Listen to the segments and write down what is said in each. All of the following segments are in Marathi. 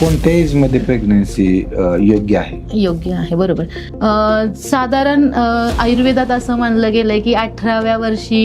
कोणत्या एज मध्ये प्रेग्नन्सी योग्य आहे? योग्य आहे, बरोबर. साधारण आयुर्वेदात असं मानलं गेलंय की 18व्या वर्षी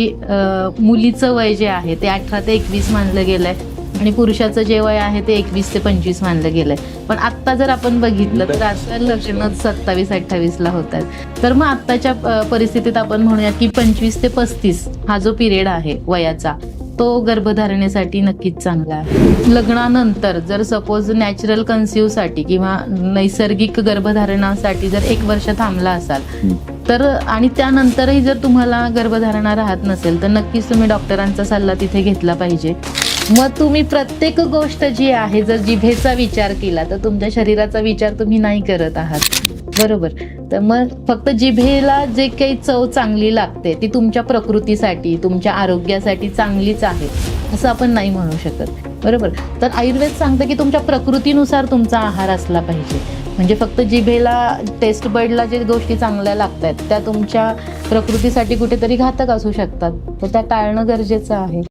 मुलीचं वय जे आहे ते 18 ते 21 मानलं गेलंय आणि पुरुषाचं जे वय आहे ते 21 ते 25 मानलं गेलंय. पण आत्ता जर आपण बघितलं तर आजकाल लग्न 27-28ला होत आहेत. तर मग आत्ताच्या परिस्थितीत आपण म्हणूयात की 25 ते 35 हा जो पिरियड आहे वयाचा, तो गर्भधारणेसाठी नक्कीच चांगला आहे. लग्नानंतर जर सपोज नॅचरल कन्सिव्हसाठी किंवा नैसर्गिक गर्भधारणासाठी जर 1 वर्ष थांबला असाल तर, आणि त्यानंतरही जर तुम्हाला गर्भधारणा राहत नसेल तर नक्कीच तुम्ही डॉक्टरांचा सल्ला तिथे घेतला पाहिजे. मग तुम्ही प्रत्येक गोष्ट जी आहे, जर जिभेचा विचार केला तर तुमच्या शरीराचा विचार तुम्ही नाही करत आहात, बरोबर. तर मग फक्त जिभेला जे काही चव चांगली लागते ती तुमच्या प्रकृतीसाठी, तुमच्या आरोग्यासाठी चांगलीच आहे असं आपण नाही म्हणू शकत, बरोबर. तर आयुर्वेद सांगतं की तुमच्या प्रकृतीनुसार तुमचा आहार असला पाहिजे. म्हणजे फक्त जिभेला, टेस्ट बर्डला जे गोष्टी चांगल्या लागतात त्या तुमच्या प्रकृतीसाठी कुठेतरी घातक असू शकतात, तर त्या टाळणं गरजेचं आहे.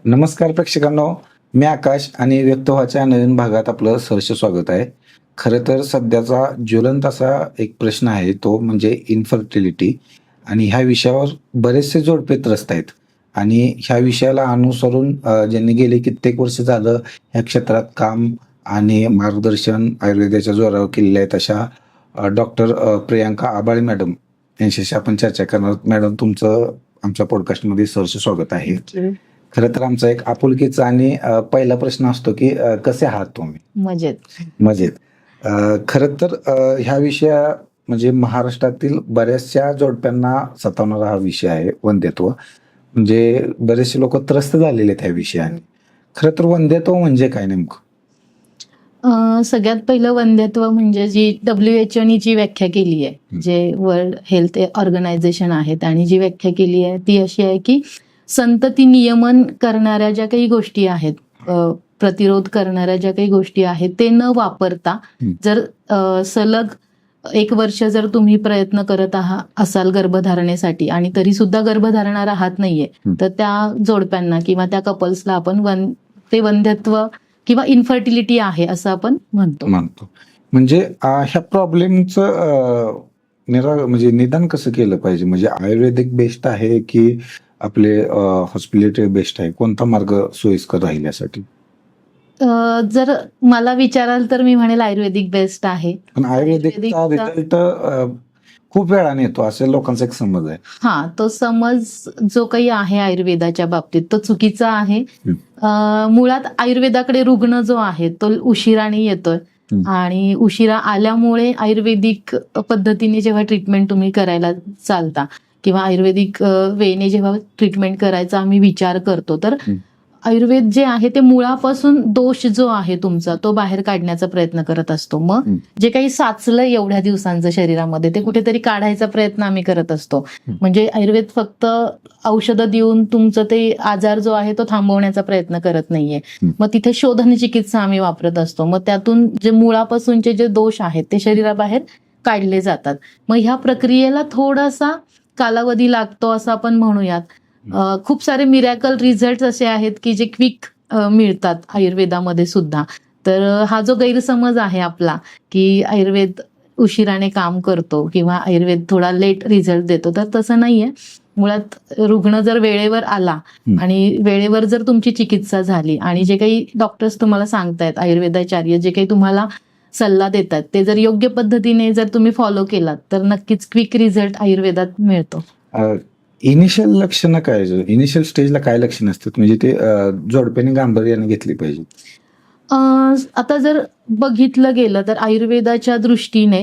नमस्कार प्रेक्षकांनो, मी आकाश आणि व्यक्त व्हायच्या नवीन भागात आपलं सहर्ष स्वागत आहे. खरं तर सध्याचा ज्वलंत असा एक प्रश्न आहे, तो म्हणजे इन्फर्टिलिटी. आणि ह्या विषयावर बरेचसे जोडपे त्रस्त आहेत आणि ह्या विषयाला अनुसरून ज्यांनी गेले कित्येक वर्ष झालं ह्या क्षेत्रात काम आणि मार्गदर्शन आयुर्वेदाच्या जोरावर केलेले आहेत, अशा डॉक्टर प्रियांका आबाळे मॅडम यांच्याशी आपण चर्चा करणार. मॅडम, तुमचं आमच्या पॉडकास्टमध्ये सहर्ष स्वागत आहे. खरं तर आमचा एक आपुलकीचा आणि पहिला प्रश्न असतो की कसे आहात तुम्ही? मजेत. खरं तर ह्या विषया म्हणजे महाराष्ट्रातील बऱ्याचशा जोडप्यांना सतावणारा हा विषय आहे, वंध्यत्व. म्हणजे बरेचसे लोक त्रस्त झालेले आहेत ह्या विषयाने. खरं तर वंध्यत्व म्हणजे काय नेमकं? सगळ्यात पहिलं वंध्यत्व म्हणजे जी WHO नी जी व्याख्या केली आहे, जे वर्ल्ड हेल्थ ऑर्गनायझेशन आहेत, आणि जी व्याख्या केली आहे ती अशी आहे की संतती नियमन करणाऱ्या ज्या काही गोष्टी आहेत, प्रतिरोध करणाऱ्या ज्या काही गोष्टी आहेत ते न वापरता जर सलग 1 वर्ष जर तुम्ही प्रयत्न करत असाल गर्भधारणेसाठी आणि तरी सुद्धा गर्भधारणा राहत नाहीये, तर त्या जोडप्यांना किंवा त्या कपल्सला आपण ते वंध्यत्व किंवा इन्फर्टिलिटी आहे असं आपण म्हणतो. म्हणजे ह्या प्रॉब्लेमचं म्हणजे निदान कसं केलं पाहिजे? म्हणजे आयुर्वेदिक बेस्ट आहे की आपले हॉस्पिटॅलिटी बेस्ट आहे? कोणता मार्ग सोयीस्कर राहील यासाठी? जर मला विचाराल तर मी म्हणेल आयुर्वेदिक बेस्ट आहे. पण आयुर्वेदिकचा रिझल्ट खूप वेळाने येतो असे लोकांचा एक समज आहे. हा, तो समज जो काही आहे आयुर्वेदाच्या बाबतीत तो चुकीचा आहे. मुळात आयुर्वेदाकडे रुग्ण जो आहे तो उशिराने येतोय आणि उशिरा आल्यामुळे आयुर्वेदिक पद्धतीने जेव्हा ट्रीटमेंट तुम्ही करायला चालता किंवा आयुर्वेदिक वेने जेव्हा ट्रीटमेंट करायचा आम्ही विचार करतो, तर आयुर्वेद जे आहे ते मुळापासून दोष जो आहे तुमचा तो बाहेर काढण्याचा प्रयत्न करत असतो. मग जे काही साचलंय एवढ्या दिवसांचं शरीरामध्ये ते कुठेतरी काढायचा प्रयत्न आम्ही करत असतो. म्हणजे आयुर्वेद फक्त औषधं देऊन तुमचं ते आजार जो आहे तो थांबवण्याचा प्रयत्न करत नाहीये. मग तिथे शोधन चिकित्सा आम्ही वापरत असतो. मग त्यातून जे मुळापासूनचे जे दोष आहेत ते शरीराबाहेर काढले जातात. मग ह्या प्रक्रियेला थोडासा कालावधी लागतो असं आपण म्हणूयात. खूप सारे मिरॅकल रिझल्ट असे आहेत की जे क्विक मिळतात आयुर्वेदामध्ये सुद्धा. तर हा जो गैरसमज आहे आपला की आयुर्वेद उशिराने काम करतो किंवा आयुर्वेद थोडा लेट रिझल्ट देतो, तर तसं नाहीये. मुळात रुग्ण जर वेळेवर आला आणि वेळेवर जर तुमची चिकित्सा झाली आणि जे काही डॉक्टर्स तुम्हाला सांगतायत, आयुर्वेदाचार्य जे काही तुम्हाला सल्ला देतात ते जर योग्य पद्धतीने जर तुम्ही फॉलो केलात तर नक्कीच क्विक रिझल्ट आयुर्वेदात मिळतो. इनिशियल लक्षणं काय, इनिशियल स्टेजला काय लक्षणं असतात म्हणजे ते जोडप्याने गांभीर्याने घेतली पाहिजे? आता जर बघितलं गेलं तर आयुर्वेदाच्या दृष्टीने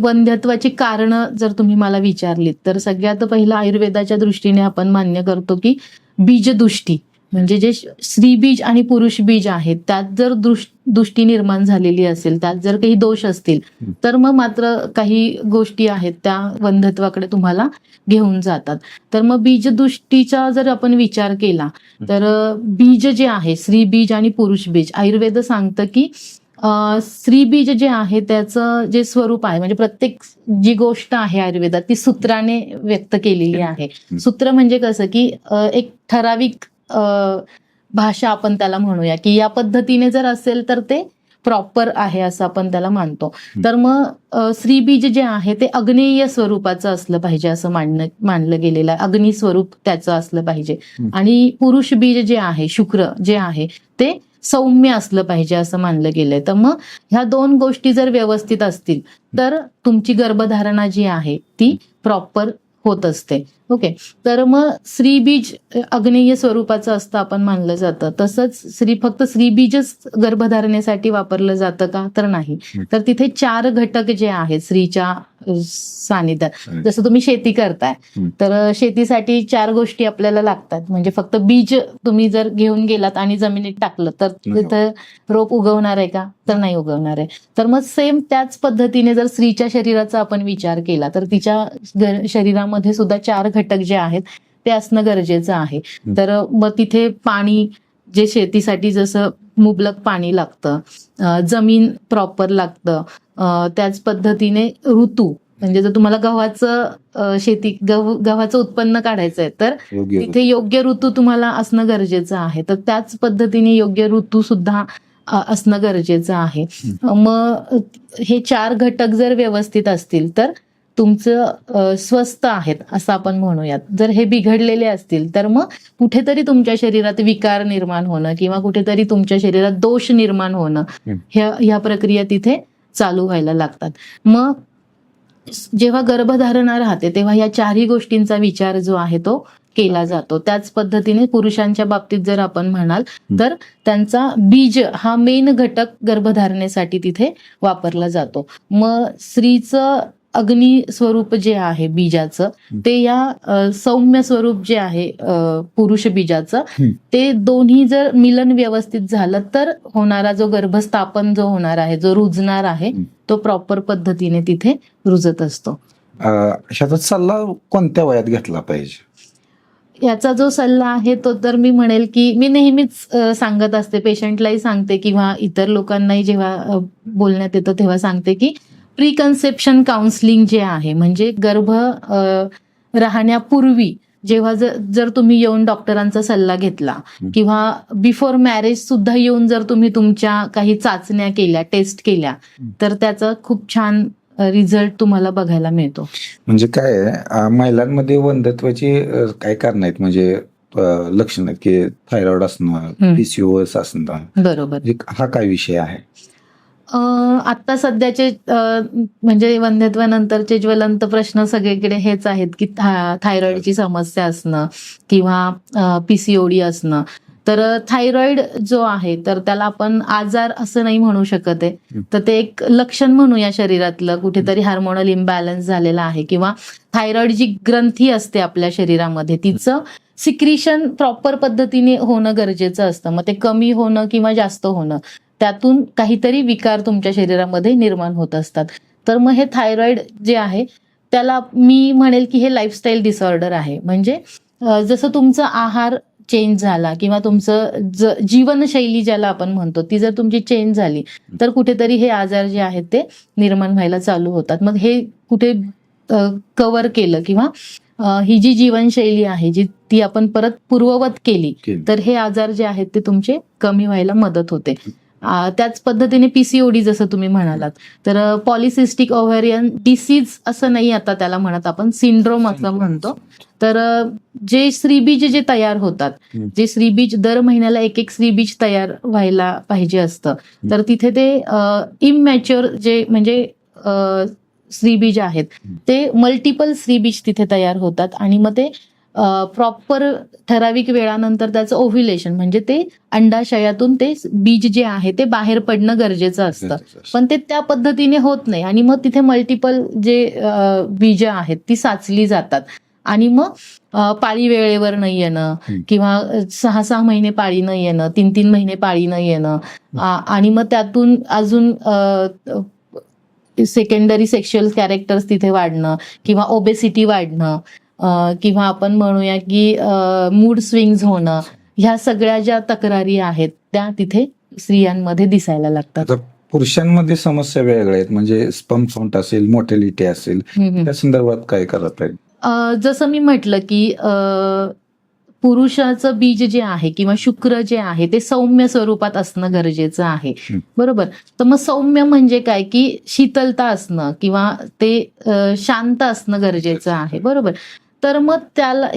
वंध्यत्वाची कारणं जर तुम्ही मला विचारलीत तर सगळ्यात पहिलं आयुर्वेदाच्या दृष्टीने आपण मान्य करतो की बीजदुष्टी, म्हणजे जे स्त्रीबीज आणि पुरुष बीज आहेत त्यात जर दृष्टी निर्माण झालेली असेल, त्यात जर काही दोष असतील तर मग मात्र काही गोष्टी आहेत त्या वंध्यत्वाकडे तुम्हाला घेऊन जातात. तर मग बीजदुष्टीचा जर आपण विचार केला तर बीज जे आहे, स्त्री बीज आणि पुरुष बीज, आयुर्वेद सांगतं की स्त्रीबीज जे आहे त्याचं जे स्वरूप आहे म्हणजे प्रत्येक जी गोष्ट आहे आयुर्वेदात ती सूत्राने व्यक्त केलेली आहे. सूत्र म्हणजे कसं की एक ठराविक भाषा आपण त्याला म्हणूया की या पद्धतीने जर असेल तर ते प्रॉपर आहे असं आपण त्याला मानतो. तर मग स्त्रीबीज जे आहे ते अग्नेय स्वरूपाचं असलं पाहिजे असं मानलं गेलेलं आहे. अग्नी स्वरूप त्याचं असलं पाहिजे. आणि पुरुष बीज जे आहे शुक्र जे आहे ते सौम्य असलं पाहिजे असं मानलं गेलंय. तर मग ह्या दोन गोष्टी जर व्यवस्थित असतील तर तुमची गर्भधारणा जी आहे ती प्रॉपर होत असते. ओके. तर मग स्त्रीबीज अग्नेय स्वरूपाचं असतं आपण मानलं जातं. तसंच फक्त स्त्रीबीजच गर्भधारणेसाठी वापरलं जातं का तर नाही. तर तिथे 4 घटक जे आहेत स्त्रीच्या सानिध्यात, जसं तुम्ही शेती करताय तर शेतीसाठी 4 गोष्टी आपल्याला लागतात. म्हणजे फक्त बीज तुम्ही जर घेऊन गेलात आणि जमिनीत टाकलं तर तिथं रोप उगवणार आहे का तर नाही उगवणार आहे. तर मग सेम त्याच पद्धतीने जर स्त्रीच्या शरीराचा आपण विचार केला तर तिच्या शरीरामध्ये सुद्धा 4 घटक जे आहेत ते असणं गरजेचं आहे. तर मग तिथे पाणी जे शेतीसाठी जसं मुबलक पाणी लागतं, जमीन प्रॉपर लागतं, त्याच पद्धतीने ऋतू म्हणजे जर तुम्हाला गव्हाचं उत्पन्न काढायचं आहे तर तिथे योग्य ऋतू तुम्हाला असणं गरजेचं आहे. तर त्याच पद्धतीने योग्य ऋतू सुद्धा असणं गरजेचं आहे. मग हे 4 घटक जर व्यवस्थित असतील तर तुमचं स्वस्थ आहेत असं आपण म्हणूयात. जर हे बिघडलेले असतील तर मग कुठेतरी तुमच्या शरीरात विकार निर्माण होणं किंवा कुठेतरी तुमच्या शरीरात दोष निर्माण होणं ह्या प्रक्रिया तिथे चालू व्हायला लागतात. मग जेव्हा गर्भधारणा राहते तेव्हा या 4ही गोष्टींचा विचार जो आहे तो केला जातो. त्याच पद्धतीने पुरुषांच्या बाबतीत जर आपण म्हणाल तर त्यांचा बीज हा मेन घटक गर्भधारणेसाठी तिथे वापरला जातो. मग स्त्रीचं अग्नी स्वरूप जे आहे बीजाचं ते या सौम्य स्वरूप जे आहे पुरुष बीजाचं ते दोन्ही जर मिलन व्यवस्थित झालं तर होणारा जो गर्भस्थापन जो होणार आहे जो रुजणार आहे तो प्रॉपर पद्धतीने तिथे रुजत असतो. ह्याचा सल्ला कोणत्या वयात घेतला पाहिजे? याचा जो सल्ला आहे तो तर मी म्हणेल की मी नेहमीच सांगत असते, पेशंटलाही सांगते किंवा इतर लोकांनाही जेव्हा बोलण्यात येतं तेव्हा सांगते की प्री कन्सेप्शन काउन्सिलिंग जे आहे म्हणजे गर्भ राहण्यापूर्वी जेव्हा जर तुम्ही येऊन डॉक्टरांचा सल्ला घेतला किंवा बिफोर मॅरेज सुद्धा येऊन जर तुम्ही तुमच्या काही चाचण्या केल्या, टेस्ट केल्या तर त्याचा खूप छान रिझल्ट तुम्हाला बघायला मिळतो. म्हणजे काय आहे, महिलांमध्ये वंध्यत्वाची काय कारण आहेत म्हणजे लक्षण आहेत की थायरॉइड असणं, PCOS असणं, बरोबर. हा काय विषय आहे? आता सध्याचे म्हणजे वंध्यत्वानंतरचे ज्वलंत प्रश्न सगळीकडे हेच आहेत की थायरॉइडची समस्या असणं किंवा PCOD असणं. तर थायरॉइड जो आहे तर त्याला आपण आजार असं नाही म्हणू शकत आहे. तर ते एक लक्षण म्हणूया शरीरातलं कुठेतरी हार्मोनल इम्बॅलन्स झालेला आहे किंवा थायरॉइड जी ग्रंथी असते आपल्या शरीरामध्ये तिचं सिक्रिशन प्रॉपर पद्धतीने होणं गरजेचं असतं. मग ते कमी होणं किंवा जास्त होणं त्यातून काहीतरी विकार तुमच्या शरीरामध्ये निर्माण होत असतात. तर मग हे थायरॉइड जे आहे त्याला मी म्हणेल की हे लाईफस्टाईल डिसऑर्डर आहे. म्हणजे जसं तुमचा आहार चेंज झाला किंवा तुमचं जीवनशैली ज्याला आपण म्हणतो ती जर तुमची चेंज झाली तर कुठेतरी हे आजार जे आहेत ते निर्माण व्हायला चालू होतात. मग हे कुठे कव्हर केलं किंवा ही जी जीवनशैली आहे जी ती आपण परत पूर्ववत केली तर हे आजार जे आहेत ते तुमचे कमी व्हायला मदत होते. त्याच पद्धतीने PCOD जसं तुम्ही म्हणालात तर पॉलिसिस्टिक ओव्हॅरियन डिसीज असं नाही आता त्याला म्हणत आपण सिंड्रोम असं म्हणतो. तर जे स्त्रीबीज जे तयार होतात जे स्त्रीबीज दर महिन्याला एक स्त्रीबीज तयार व्हायला पाहिजे असतं तर तिथे ते इमॅच्युअर जे म्हणजे स्त्रीबीज आहेत ते मल्टिपल स्त्रीबीज तिथे तयार होतात आणि मग ते प्रॉपर ठराविक वेळानंतर त्याचं ओव्ह्युलेशन म्हणजे ते अंडाशयातून ते बीज जे आहे ते बाहेर पडणं गरजेचं असतं. पण ते त्या पद्धतीने होत नाही आणि मग तिथे मल्टिपल जे बीज आहेत ती साचली जातात आणि मग पाळी वेळेवर नाही येणं किंवा 6-6 महिने पाळी न येणं, 3-3 महिने पाळी न येणं आणि मग त्यातून अजून सेकंडरी सेक्शुअल कॅरेक्टर्स तिथे वाढणं किंवा ओबेसिटी वाढणं किंवा आपण म्हणूया की मूड स्विंग्स होणं ह्या सगळ्या ज्या तक्रारी आहेत त्या तिथे स्त्रियांमध्ये दिसायला लागतात. पुरुषांमध्ये समस्या वेगळ्या आहेत, म्हणजे स्पर्म काउंट असेल, मोर्टॅलिटी असेल, त्या संदर्भात काय करत पाहिजे? जसं मी म्हटलं की पुरुषाचं बीज जे आहे किंवा शुक्र जे आहे ते सौम्य स्वरूपात असणं गरजेचं आहे. बरोबर. तर मग सौम्य म्हणजे काय की शीतलता असणं किंवा ते शांत असणं गरजेचं आहे. बरोबर. तर मग त्याला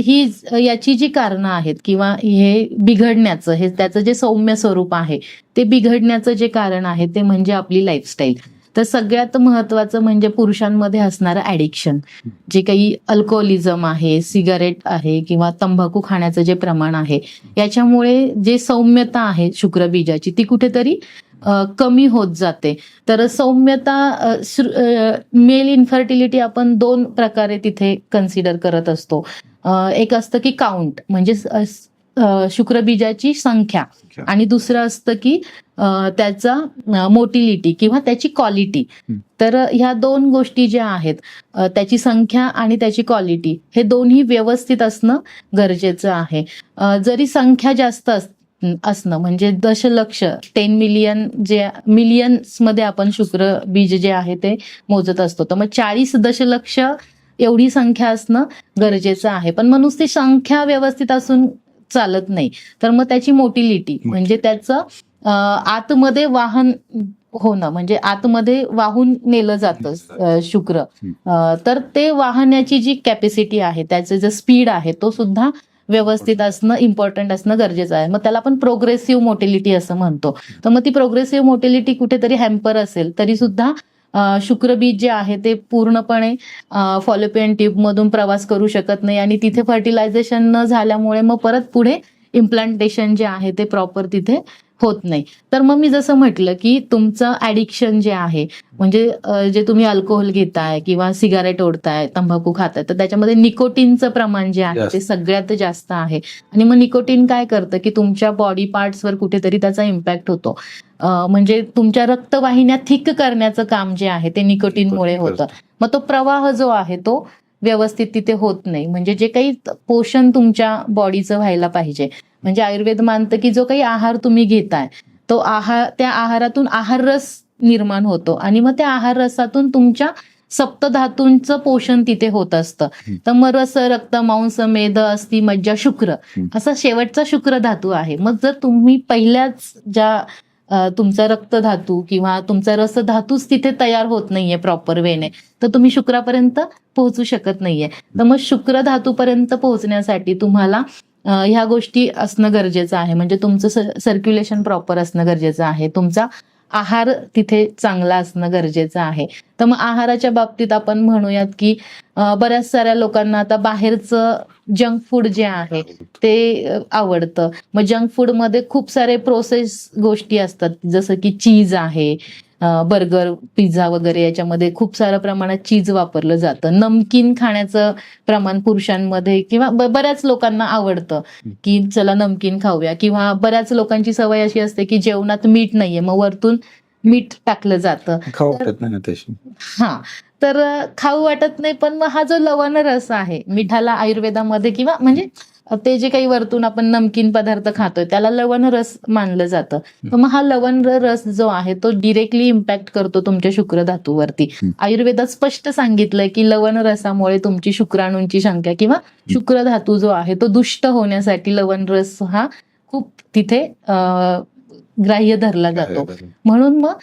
याची जी कारणं आहेत किंवा हे बिघडण्याचं, हे त्याचं जे सौम्य स्वरूप आहे ते बिघडण्याचं जे कारण आहे ते म्हणजे आपली लाईफस्टाईल. तर सगळ्यात महत्वाचं म्हणजे पुरुषांमध्ये असणारं ॲडिक्शन, जे काही अल्कोहोलिझम आहे, सिगारेट आहे किंवा तंबाखू खाण्याचं जे प्रमाण आहे, याच्यामुळे जे सौम्यता आहे शुक्रबीजाची ती कुठेतरी कमी होत जाते. तर सौम्यता, मेल इन्फर्टिलिटी आपण 2 प्रकारे तिथे कन्सिडर करत असतो. एक असतं की काउंट म्हणजे शुक्रबीजाची संख्या, आणि दुसरं असतं की त्याचा मोटिलिटी किंवा त्याची क्वालिटी. तर ह्या 2 गोष्टी ज्या आहेत, त्याची संख्या आणि त्याची क्वालिटी, हे दोन्ही व्यवस्थित असणं गरजेचं आहे. जरी संख्या जास्त असणं म्हणजे दशलक्ष 10 मिलियन, जे मिलियन्स मध्ये आपण शुक्र बीज जे आहे ते मोजत असतो, तर मग 40 दशलक्ष एवढी संख्या असणं गरजेचं आहे. पण मग नुसती संख्या व्यवस्थित असून चालत नाही, तर मग त्याची मोटिलिटी म्हणजे त्याचं आतमध्ये वाहन होणं, म्हणजे आतमध्ये वाहून नेलं जातं शुक्र, तर ते वाहण्याची जी कॅपॅसिटी आहे, त्याचं जे स्पीड आहे तो सुद्धा व्यवस्थित असणं, इम्पॉर्टंट असणं गरजेचं आहे. मग त्याला आपण प्रोग्रेसिव्ह मोटिलिटी असं म्हणतो. तर मग ती प्रोग्रेसिव्ह मोटिलिटी कुठेतरी हॅम्पर असेल तरी सुद्धा शुक्रबीज जे आहे ते पूर्णपणे फॉलोपियन ट्यूब मधून प्रवास करू शकत नाही आणि तिथे फर्टिलायझेशन न झाल्यामुळे मग परत पुढे इम्प्लांटेशन जे आहे ते प्रॉपर तिथे होत नाही. तर मग मी जसं म्हटलं की तुमचं ॲडिक्शन जे आहे, म्हणजे जे तुम्ही अल्कोहोल घेताय किंवा सिगारेट ओढताय, तंबाखू खाताय, तर त्याच्यामध्ये निकोटीनचं प्रमाण जे आहे ते सगळ्यात जास्त आहे. आणि मग निकोटीन काय करतं की तुमच्या बॉडी पार्ट्सवर कुठेतरी त्याचा इम्पॅक्ट होतो. म्हणजे तुमच्या रक्तवाहिन्या थिक करण्याचं काम जे आहे ते निकोटीनमुळे होतं. मग तो प्रवाह जो आहे तो व्यवस्थित तिथे होत नाही. म्हणजे जे काही पोषण तुमच्या बॉडीचं व्हायला पाहिजे, म्हणजे आयुर्वेद मानतं की जो काही आहार तुम्ही घेताय तो त्या आहारातून आहाररस निर्माण होतो आणि मग त्या आहार रसातून तुमच्या सप्तधातूंचं पोषण तिथे होत असतं. तर मग रस, रक्त, मांस, मेद, अस्थि, मज्जा, शुक्र असा शेवटचा शुक्र धातू आहे. मग जर तुम्ही पहिल्याच ज्या तुमचा रक्तधातू किंवा तुमचा रसधातूच तिथे तयार होत नाहीये प्रॉपर वेने, तर तुम्ही शुक्रापर्यंत पोहोचू शकत नाहीये. तर मग शुक्र धातूपर्यंत पोहोचण्यासाठी तुम्हाला ह्या गोष्टी असणं गरजेचं आहे. म्हणजे तुमचं सर्क्युलेशन प्रॉपर असणं गरजेचं आहे, तुमचा आहार तिथे चांगला असणं गरजेचं आहे. तर मग आहाराच्या बाबतीत आपण म्हणूयात की बऱ्याच साऱ्या लोकांना आता बाहेरचं जंक फूड जे आहे ते आवडतं. मग जंक फूड मध्ये खूप सारे प्रोसेस गोष्टी असतात, जसं की चीज आहे, बर्गर, पिझ्झा वगैरे, याच्यामध्ये खूप साऱ्या प्रमाणात चीज वापरलं जातं. नमकीन खाण्याचं प्रमाण पुरुषांमध्ये किंवा बऱ्याच लोकांना आवडतं की चला नमकीन खाऊया, किंवा बऱ्याच लोकांची सवय अशी असते की जेवणात मीठ नाहीये मग वरतून मीठ टाकलं जातं. खाऊ वाटत नाही ना तशी. तर खाऊ वाटत नाही. पण मग हा जो लवण रस आहे मिठाला आयुर्वेदामध्ये, किंवा म्हणजे ते जे काही वरतून आपण नमकीन पदार्थ खातोय त्याला लवण रस मानलं जातं. तर मग हा लवण रस जो आहे तो डिरेक्टली इम्पॅक्ट करतो तुमच्या शुक्र धातूवरती. आयुर्वेदात स्पष्ट सांगितलंय की लवण रसामुळे तुमची शुक्राणूंची संख्या किंवा शुक्र धातू जो आहे तो दुष्ट होण्यासाठी लवण रस हा खूप तिथे ग्राह्य धरला जातो. म्हणून मग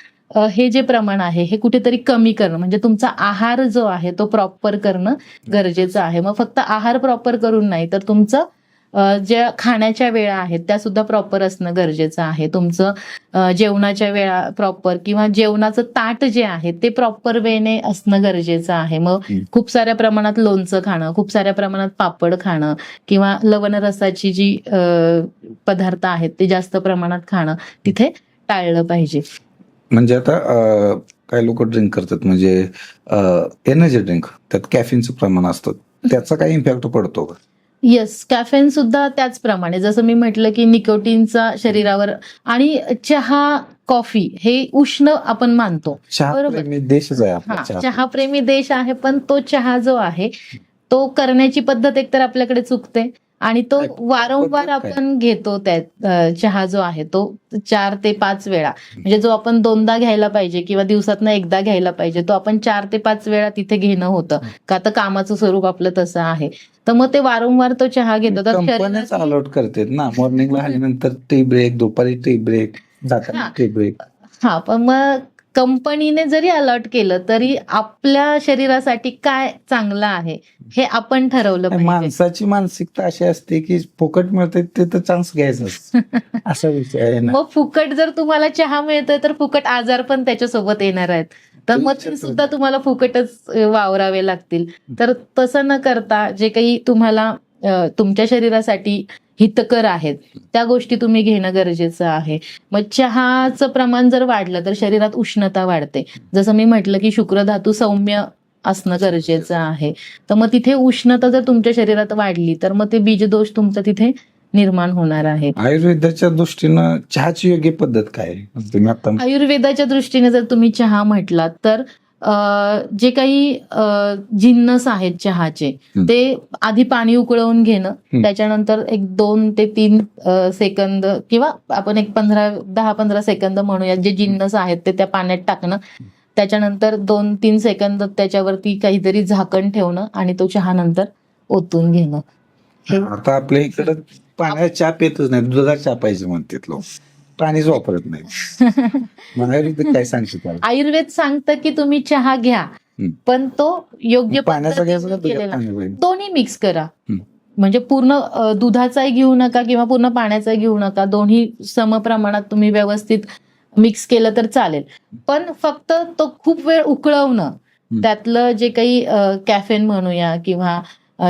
हे जे प्रमाण आहे हे कुठेतरी कमी करणं, म्हणजे तुमचा आहार जो आहे तो प्रॉपर करणं गरजेचं आहे. मग फक्त आहार प्रॉपर करून नाही, तर तुमचं ज्या खाण्याच्या वेळा आहेत त्या सुद्धा प्रॉपर असणं गरजेचं आहे. तुमचं जेवणाच्या वेळा प्रॉपर, किंवा जेवणाचं ताट जे आहे ते प्रॉपर वेने असणं गरजेचं आहे. मग खूप साऱ्या प्रमाणात लोणचं खाणं, खूप साऱ्या प्रमाणात पापड खाणं, किंवा लवण रसाची जी पदार्थ आहेत ते जास्त प्रमाणात खाणं तिथे टाळलं पाहिजे. म्हणजे आता काही लोक ड्रिंक करतात, म्हणजे एनर्जी ड्रिंक, त्यात कॅफिनचं प्रमाण असतं, त्याचा काही इम्पॅक्ट पडतो का? येस, कॅफेन सुद्धा त्याचप्रमाणे, जसं मी म्हटलं की निकोटीनचा शरीरावर, आणि चहा, कॉफी हे उष्ण आपण मानतो. चहाप्रेमी देशच आहे आपला. चहाप्रेमी देश आहे, पण तो चहा जो आहे तो करण्याची पद्धत एकतर आपल्याकडे चुकते, आणि तो काय वारंवार पद्धत काय? आपण घेतो त्यात चहा जो आहे तो 4 ते 5 वेळा, म्हणजे जो आपण 2दा घ्यायला पाहिजे किंवा दिवसातनं एकदा घ्यायला पाहिजे तो आपण 4 ते 5 वेळा तिथे घेणं होतं, का तर कामाचं स्वरूप आपलं तसं आहे. तर मग ते वारंवार तो चहा घेतो तर कंपन्याच शरीराची- अलॉट करतात ना, मॉर्निंगला आल्यानंतर टी ब्रेक, दुपारी टी ब्रेक, जाताना हा. Tea break. हा, पण मग कंपनीने जरी अलॉट केलं तरी आपल्या शरीरासाठी काय चांगलं आहे हे आपण ठरवलं पाहिजे. माणसाची मानसिकता अशी असते की फुकट मिळते ते तर चान्स घ्यायचाच असा विषय आहे ना. मग फुकट जर तुम्हाला चहा मिळतोय तर फुकट आजार पण त्याच्यासोबत येणार आहेत, तर मग ते सुद्धा तुम्हाला फुकटच वावरावे लागतील. तर तसं न करता जे काही तुम्हाला तुमच्या शरीरासाठी हितकर आहेत त्या गोष्टी तुम्ही घेणं गरजेचं आहे. मग चहाचं प्रमाण जर वाढलं तर शरीरात उष्णता वाढते. जसं मी म्हटलं की शुक्र धातू सौम्य असणं गरजेचं आहे. तर मग तिथे उष्णता जर तुमच्या शरीरात वाढली तर मग ते बीजदोष तुमचा तिथे निर्माण होणार आहे. आयुर्वेदाच्या दृष्टीनं चहाची योग्य पद्धत काय आहे? तुम्ही आता आयुर्वेदाच्या दृष्टीने जर तुम्ही चहा म्हटलात तर जे काही जिन्नस आहेत चहाचे ते आधी पाणी उकळवून घेणं, त्याच्यानंतर एक 2 ते 3 सेकंद किंवा आपण एक 10-15 सेकंद म्हणूया, जे जिन्नस आहेत ते त्या पाण्यात टाकणं, त्याच्यानंतर 2-3 सेकंद त्याच्यावरती काहीतरी झाकण ठेवणं आणि तो चहा नंतर ओतून घेणं. आता आपल्या इकडं पाण्याचा चहा पितच नाही, दुधाचा चहा पाहिजे म्हणतात लोक, पाणीच वापरत नाही. मग आयुर्वेद काय सांगते त्याला? आयुर्वेद सांगतं की तुम्ही चहा घ्या, पण तो योग्य पाण्याचा घ्यायचा का पद्धतीने दुधात केलेला. पाणी पाहिजे? दोन्ही मिक्स करा, म्हणजे पूर्ण दुधाचाही घेऊ नका किंवा पूर्ण पाण्याचाही घेऊ नका, दोन्ही समप्रमाणात तुम्ही व्यवस्थित मिक्स केलं तर चालेल. पण फक्त तो खूप वेळ उकळवणं, त्यातलं जे काही कॅफेन म्हणूया किंवा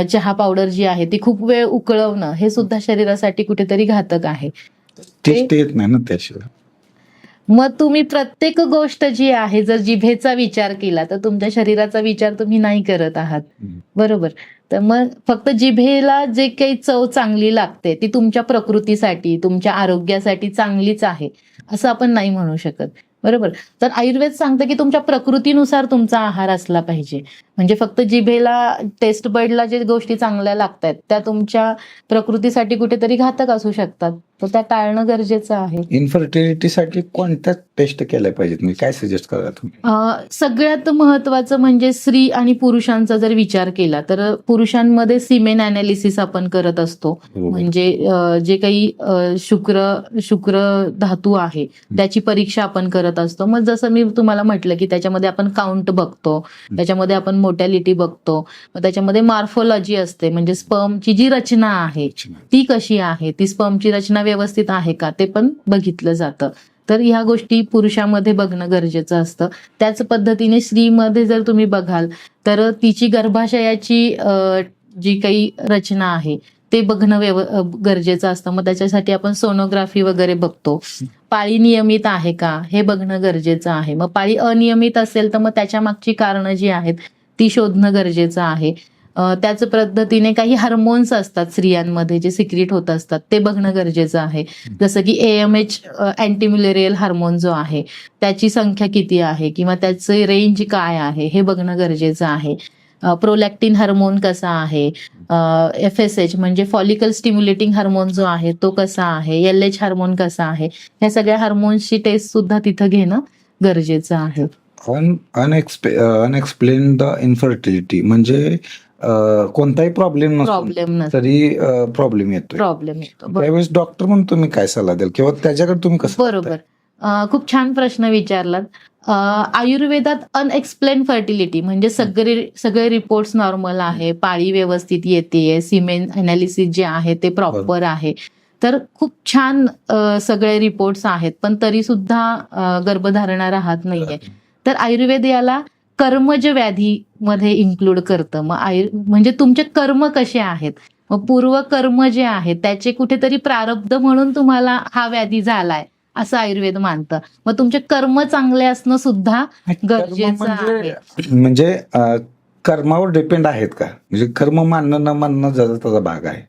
चहा पावडर जी आहे ती खूप वेळ उकळवणं हे सुद्धा शरीरासाठी कुठेतरी घातक आहे. टेस्ट येत नाही ना त्याशिवाय. मग तुम्ही प्रत्येक गोष्ट जी आहे जर जिभेचा विचार केला तर तुमच्या शरीराचा विचार तुम्ही नाही करत आहात, बरोबर. तर मग फक्त जिभेला जे काही चव चांगली लागते ती तुमच्या प्रकृतीसाठी तुमच्या आरोग्यासाठी चांगलीच आहे असं आपण नाही म्हणू शकत, बरोबर. तर आयुर्वेद सांगतं की तुमच्या प्रकृतीनुसार तुमचा आहार असला पाहिजे. म्हणजे फक्त जिभेला टेस्ट बर्डला जे गोष्टी चांगल्या लागतात त्या तुमच्या प्रकृतीसाठी कुठेतरी घातक असू शकतात, तर त्या टाळणं गरजेचं आहे. इन्फर्टिलिटीसाठी कोणत्या टेस्ट केल्या पाहिजेत, मी काय सजेस्ट करा तुम्ही? सगळ्यात महत्वाचं म्हणजे स्त्री आणि पुरुषांचा जर विचार केला तर पुरुषांमध्ये सिमेन अनालिसिस आपण करत असतो. म्हणजे जे काही शुक्र धातू आहे त्याची परीक्षा आपण करत असतो. मग जसं मी तुम्हाला म्हटलं की त्याच्यामध्ये आपण काउंट बघतो, त्याच्यामध्ये आपण मोर्टॅलिटी बघतो, मग त्याच्यामध्ये मॉर्फोलॉजी असते, म्हणजे स्पर्मची जी रचना आहे ती कशी आहे, ती स्पर्मची रचना व्यवस्थित आहे का ते पण बघितलं जातं. तर ह्या गोष्टी पुरुषामध्ये बघणं गरजेचं असतं. त्याच पद्धतीने स्त्रीमध्ये जर तुम्ही बघाल तर तिची गर्भाशयाची जी काही रचना आहे ते बघणं गरजेचं असतं. मग त्याच्यासाठी आपण सोनोग्राफी वगैरे बघतो. पाळी नियमित आहे का हे बघणं गरजेचं आहे. मग पाळी अनियमित असेल तर मग त्याच्या मागची कारणं जी आहेत ती शोधणं गरजेचं आहे. त्याच पद्धतीने काही हार्मोन्स असतात स्त्रियांमध्ये जे सिक्रिट होत असतात ते बघणं गरजेचं आहे. जसं की AMH अँटीम्युलेरियल हार्मोन जो आहे त्याची संख्या किती आहे किंवा त्याचे रेंज काय आहे हे बघणं गरजेचं आहे. प्रोलॅक्टिन हार्मोन कसा आहे, FSH म्हणजे फॉलिकल स्टिम्युलेटिंग हार्मोन जो आहे तो कसा आहे, LH हार्मोन कसा आहे, ह्या सगळ्या हार्मोन्सची टेस्ट सुद्धा तिथं घेणं गरजेचं आहे. अनएक्सप्लेन द इन्फर्टिलिटी म्हणजे कोणताही प्रॉब्लेम नसतो तरी प्रॉब्लेम येतो. त्यावेळेस डॉक्टर म्हणून तुम्ही काय सल्ला द्याल किंवा त्याच्याकडे तुम्ही कसं? बरोबर, खूप छान प्रश्न विचारलात. आयुर्वेदात अनएक्सप्लेन फर्टिलिटी म्हणजे सगळे रिपोर्ट्स नॉर्मल आहे, पाळी व्यवस्थित येते, सिमेन अनालिसिस जे आहे ते प्रॉपर आहे, तर खूप छान सगळे रिपोर्ट्स आहेत, पण तरी सुद्धा गर्भधारणा राहत नाहीये. तर आयुर्वेद याला कर्मज व्याधी मध्ये इन्क्लूड करतं. मग म्हणजे तुमचे कर्म कसे आहेत, मग पूर्वकर्म जे आहेत त्याचे कुठेतरी प्रारब्ध म्हणून तुम्हाला हा व्याधी झालाय असं आयुर्वेद मानतं. मग तुमचे कर्म चांगले असणं सुद्धा गरजेचं आहे. म्हणजे कर्मावर डिपेंड आहेत का, म्हणजे कर्म मानणं न मानणं त्याचा भाग आहे.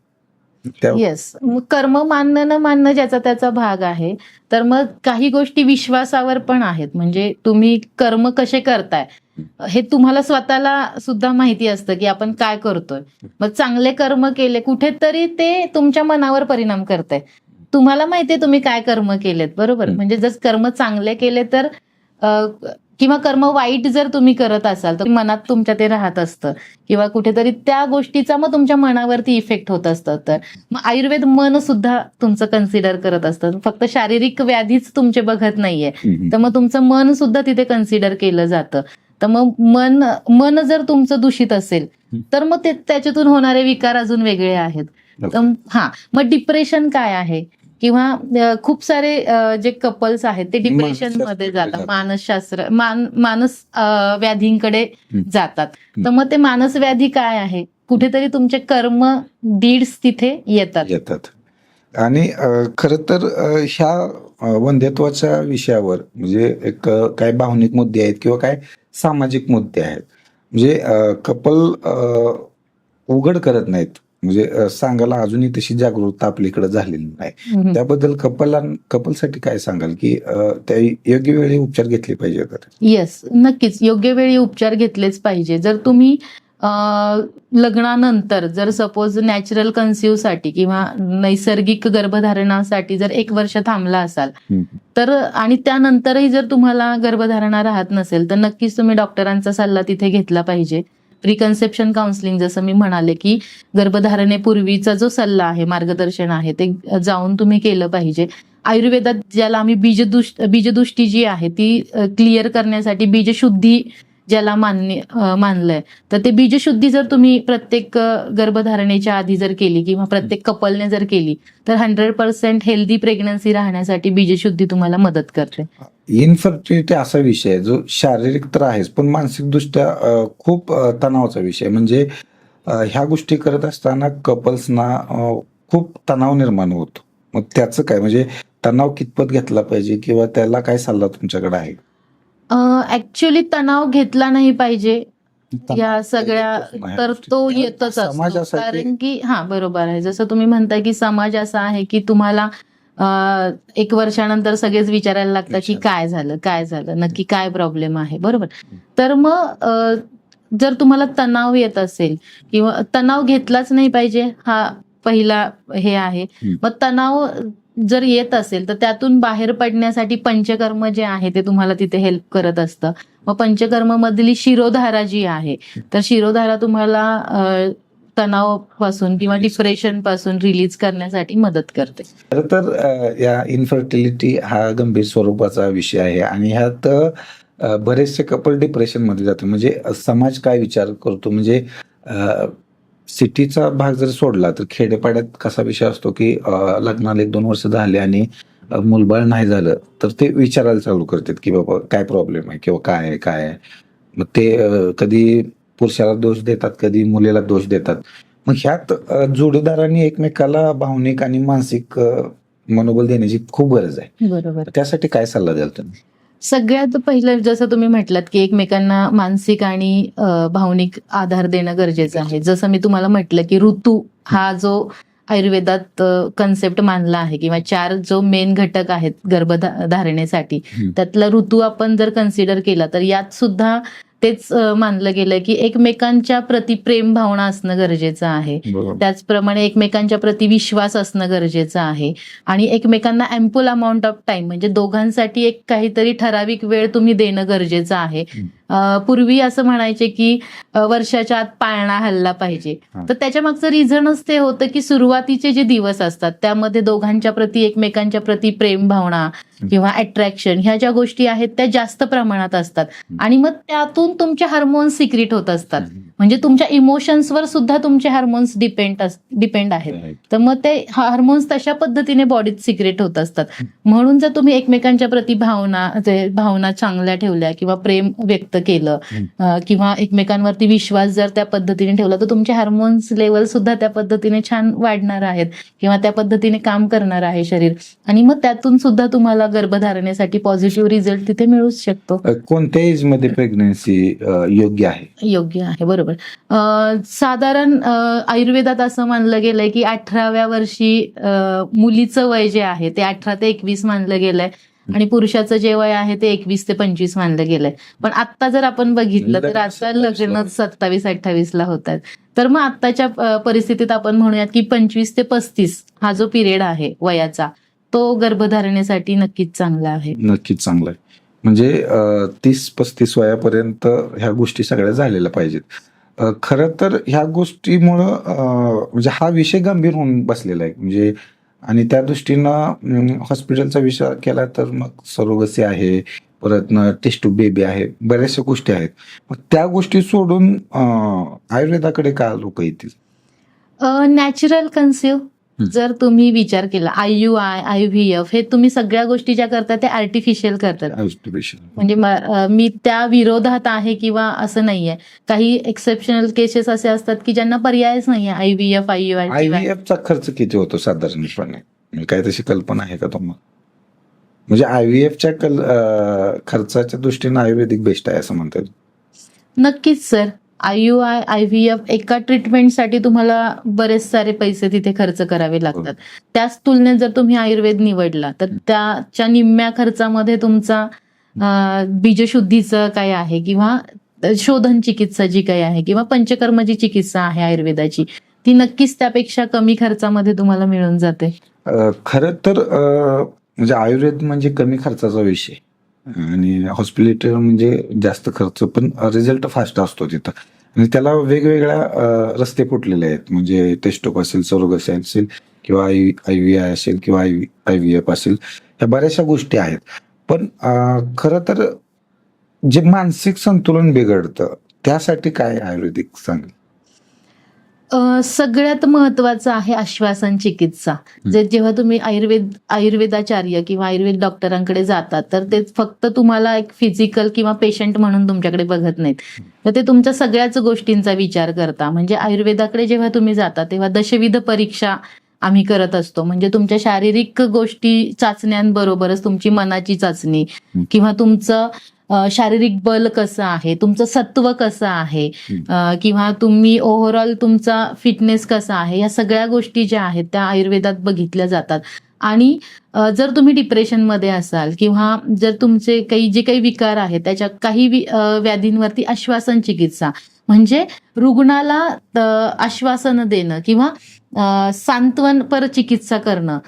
येस, कर्म मानणं न मानणं ज्याचा त्याचा भाग आहे. तर मग काही गोष्टी विश्वासावर पण आहेत. म्हणजे तुम्ही कर्म कसे करताय हे तुम्हाला स्वतःला सुद्धा माहिती असतं की आपण काय करतोय. मग चांगले कर्म केले कुठेतरी ते तुमच्या मनावर परिणाम करतंय. तुम्हाला माहितीये तुम्ही काय कर्म केलेत, बरोबर. म्हणजे जर कर्म चांगले केले तर किंवा कर्म वाईट जर तुम्ही करत असाल तर मनात तुमच्या ते राहत असतं किंवा कुठेतरी त्या गोष्टीचा मग तुमच्या मनावरती इफेक्ट होत असतं. तर मग आयुर्वेद मन सुद्धा तुमचं कन्सिडर करत असतं. फक्त शारीरिक व्याधीच तुमचे बघत नाहीये, तर मग तुमचं मन सुद्धा तिथे कन्सिडर केलं जातं. तर मग मन जर तुमचं दूषित असेल तर मग ते त्याच्यातून होणारे विकार अजून वेगळे आहेत. तर मग डिप्रेशन काय आहे किंवा खूप सारे जे कपल्स आहेत ते डिप्रेशन मध्ये जातात, मानस व्याधींकडे जातात. तर मग ते मानस व्याधी काय आहे, कुठेतरी तुमचे कर्म डीड्स तिथे येतात. आणि खरं तर ह्या वंध्यत्वाच्या विषयावर म्हणजे एक काय भावनिक मुद्दे आहेत किंवा काय सामाजिक मुद्दे आहेत. म्हणजे कपल उघड करत नाहीत. म्हणजे सांगायला अजूनही तशी जागरूकता आपल्याकडे झालेली नाही. त्याबद्दल कपलसाठी काय सांगाल की त्या योग्य वेळी उपचार घेतले पाहिजे? येस, नक्कीच योग्य वेळी उपचार घेतलेच पाहिजे. जर तुम्ही लग्नानंतर जर सपोज नॅचरल कन्सिव्ह साठी किंवा नैसर्गिक गर्भधारणासाठी जर 1 वर्ष थांबला असाल तर आणि त्यानंतरही जर तुम्हाला गर्भधारणा राहत नसेल तर नक्कीच तुम्ही डॉक्टरांचा सल्ला तिथे घेतला पाहिजे. प्रिकन्सेप्शन काउन्सिलिंग जसं मी म्हणाले की गर्भधारणेपूर्वीचा जो सल्ला आहे, मार्गदर्शन आहे, ते जाऊन तुम्ही केलं पाहिजे. आयुर्वेदात ज्याला आम्ही बीजदृष्टी जी आहे ती क्लिअर करण्यासाठी बीजशुद्धी ज्याला मानलंय, तर ते बीजशुद्धी जर तुम्ही प्रत्येक गर्भधारणेच्या आधी जर केली किंवा प्रत्येक कपलने जर केली तर 100% हेल्दी प्रेग्नन्सी राहण्यासाठी बीजशुद्धी तुम्हाला मदत करते. इन्फर्टिलिटी असा विषय आहे जो शारीरिक तर आहेच पण मानसिक दृष्ट्या खूप तणावाचा विषय. म्हणजे ह्या गोष्टी करत असताना कपल्सना खूप तणाव निर्माण होतो. मग त्याचं काय, म्हणजे तणाव कितपत घेतला पाहिजे किंवा त्याला काय सल्ला तुमच्याकडे आहे? ऍक्च्युअली तणाव घेतला नाही पाहिजे या सगळ्या, तर तो येतच असतो. कारण की बरोबर आहे, जसं तुम्ही म्हणताय की समाज असा आहे की तुम्हाला 1 वर्षानंतर सगळेच विचारायला लागतात की काय झालं नक्की काय प्रॉब्लेम आहे, बरोबर. तर मग जर तुम्हाला तणाव येत असेल किंवा तणाव घेतलाच नाही पाहिजे, हा पहिला हे आहे. मग तणाव जर येत असेल तर त्यातून बाहेर पडण्यासाठी पंचकर्म जे आहे ते तुम्हाला तिथे हेल्प करत असतं. मग पंचकर्म मधली शिरोधारा जी आहे, तर शिरोधारा तुम्हाला तणावापासून किंवा डिप्रेशन पासून रिलीज करण्यासाठी मदत करते. खरं तर या इन्फर्टिलिटी हा गंभीर स्वरूपाचा विषय आहे आणि ह्यात बरेचसे कपल डिप्रेशन मध्ये जाते. म्हणजे समाज काय विचार करतो, म्हणजे सिटीचा भाग जर सोडला तर खेडेपाड्यात कसा विषय असतो की लग्नाला 1-2 वर्ष झाले आणि मुलबाळ नाही झालं तर ते विचारायला चालू करतात की बाबा काय प्रॉब्लेम आहे किंवा काय आहे. मग ते कधी पुरुषाला दोष देतात, कधी मुलीला दोष देतात. मग ह्यात जोडीदारांनी एकमेकाला भावनिक आणि मानसिक मनोबल देण्याची खूप गरज आहे. बरोबर. त्यासाठी काय सल्ला द्याल तुम्ही? सगळ्यात पहिलं जसं तुम्ही म्हटलात की एकमेकांना मानसिक आणि भावनिक आधार देणं गरजेचं आहे. जसं मी तुम्हाला म्हटलं की ऋतू हा जो आयुर्वेदात कन्सेप्ट मानला आहे किंवा 4 जो मेन घटक आहेत गर्भधारणेसाठी, त्यातला ऋतू आपण जर कन्सिडर केला तर यात सुद्धा तेच मानलं गेलं की एकमेकांच्या प्रति प्रेम भावना असणं गरजेचं आहे. त्याचप्रमाणे एकमेकांच्या प्रति विश्वास असणं गरजेचं आहे आणि एकमेकांना अँपल अमाऊंट ऑफ टाइम म्हणजे दोघांसाठी एक काहीतरी ठराविक वेळ तुम्ही देणं गरजेचं आहे. पूर्वी असं म्हणायचे की वर्षाच्या आत पाळणा हलला पाहिजे, तर त्याच्या मागचं रिझनच ते होतं की सुरुवातीचे जे दिवस असतात त्यामध्ये दोघांच्या प्रति एकमेकांच्या प्रति प्रेम भावना किंवा अट्रॅक्शन ह्या ज्या गोष्टी आहेत त्या जास्त प्रमाणात असतात आणि मग त्यातून तुमचे हार्मोन्स सिक्रेट होत असतात. म्हणजे तुमच्या इमोशन्सवर सुद्धा तुमचे हार्मोन्स डिपेंड आहेत. तर मग ते हार्मोन्स तशा पद्धतीने बॉडीत सिक्रेट होत असतात. म्हणून जर तुम्ही एकमेकांच्या प्रति भावना चांगल्या ठेवल्या किंवा प्रेम व्यक्त केलं किंवा एकमेकांवरती विश्वास जर त्या पद्धतीने ठेवला तर तुमचे हार्मोन्स लेवल सुद्धा त्या पद्धतीने छान वाढणार आहेत किंवा त्या पद्धतीने काम करणार आहे शरीर आणि मग त्यातून सुद्धा तुम्हाला गर्भधारणेसाठी पॉझिटिव्ह रिझल्ट तिथे मिळूच शकतो. कोणत्या एज मध्ये प्रेग्नन्सी योग्य आहे? योग्य आहे, बरोबर. बरोबर. साधारण आयुर्वेदात असं मानलं गेलंय की 18व्या वर्षी मुलीचं वय जे आहे ते 18 ते 21 मानलं गेलंय आणि पुरुषाचं जे वय आहे ते 21 ते 25 मानलं गेलंय. पण आता जर आपण बघितलं तर आता लग्न 27-28ला होत आहेत. तर मग आत्ताच्या परिस्थितीत आपण म्हणूयात की 25 ते 35 हा जो पिरियड आहे वयाचा तो गर्भधारणेसाठी नक्कीच चांगला आहे. नक्कीच चांगलं आहे. म्हणजे 30-35 वयापर्यंत ह्या गोष्टी सगळ्या झालेल्या पाहिजेत. खरं तर ह्या गोष्टीमुळं म्हणजे हा विषय गंभीर होऊन बसलेला आहे. म्हणजे आणि त्या दृष्टीनं हॉस्पिटलचा विचार केला तर मग सरोगसी आहे, परत टेस्ट टू बेबी आहे, बऱ्याचशा गोष्टी आहेत. मग त्या गोष्टी सोडून आयुर्वेदाकडे का लोक येतील? नॅचरल कन्सिव्ह जर तुम्ही विचार केला, IUI, IVF हे तुम्ही सगळ्या गोष्टी ज्या करतात ते आर्टिफिशियल करतात. म्हणजे मी त्या विरोधात आहे किंवा असं नाहीये. काही एक्सेप्शनल केसेस असे असतात की ज्यांना पर्यायच नाहीये IVF, IUI. IVF चा खर्च किती होतो साधारणपणे? म्हणजे काय तशी कल्पना आहे का तुम्हाला? म्हणजे IVF च्या खर्चाच्या दृष्टीने आयुर्वेदिक बेस्ट आहे असं म्हणतात. नक्कीच सर. IUI, IVF एका ट्रीटमेंटसाठी तुम्हाला बरेच सारे पैसे तिथे खर्च करावे लागतात. त्याच तुलनेत जर तुम्ही आयुर्वेद निवडला तर त्याच्या निम्म्या खर्चामध्ये तुमचा बीजशुद्धीचं काय आहे किंवा शोधन चिकित्सा जी काही आहे किंवा पंचकर्म जी चिकित्सा आहे आयुर्वेदाची ती नक्कीच त्यापेक्षा कमी खर्चामध्ये तुम्हाला मिळून जाते. खरं तर म्हणजे आयुर्वेद म्हणजे कमी खर्चाचा विषय आणि हॉस्पिटल म्हणजे जास्त खर्च, पण रिझल्ट फास्ट असतो तिथं. आणि त्याला वेगवेगळ्या रस्ते फुटलेले आहेत. म्हणजे टेस्टोप असेल, सरोगसी असेल किंवा IVI असेल किंवा IVF असेल, ह्या बऱ्याचशा गोष्टी आहेत. पण खरं तर जे मानसिक संतुलन बिघडतं त्यासाठी काय आयुर्वेदिक सांगेल? सगळ्यात महत्वाचं आहे आश्वासन चिकित्सा. जेव्हा तुम्ही आयुर्वेदाचार्य किंवा आयुर्वेद डॉक्टरांकडे जातात तर ते फक्त तुम्हाला एक फिजिकल किंवा पेशंट म्हणून तुमच्याकडे बघत नाहीत, तर ते तुमच्या सगळ्याच गोष्टींचा विचार करता. म्हणजे आयुर्वेदाकडे जेव्हा तुम्ही जाता तेव्हा दशविध परीक्षा आम्ही करत असतो. म्हणजे तुमच्या शारीरिक गोष्टी चाचण्यांबरोबरच तुमची मनाची चाचणी किंवा तुमचं शारीरिक बल कसं आहे, तुमचं सत्व कसं आहे किंवा तुम्ही ओव्हरऑल तुमचा फिटनेस कसा आहे, या सगळ्या गोष्टी ज्या आहेत त्या आयुर्वेदात बघितल्या जातात. आणि जर तुम्ही डिप्रेशनमध्ये असाल किंवा जर तुमचे जे काही विकार आहेत त्याच्या काही व्याधींवरती आश्वासन चिकित्सा म्हणजे रुग्णाला आश्वासन देणं किंवा सांत्वनपर चिकित्सा करणं,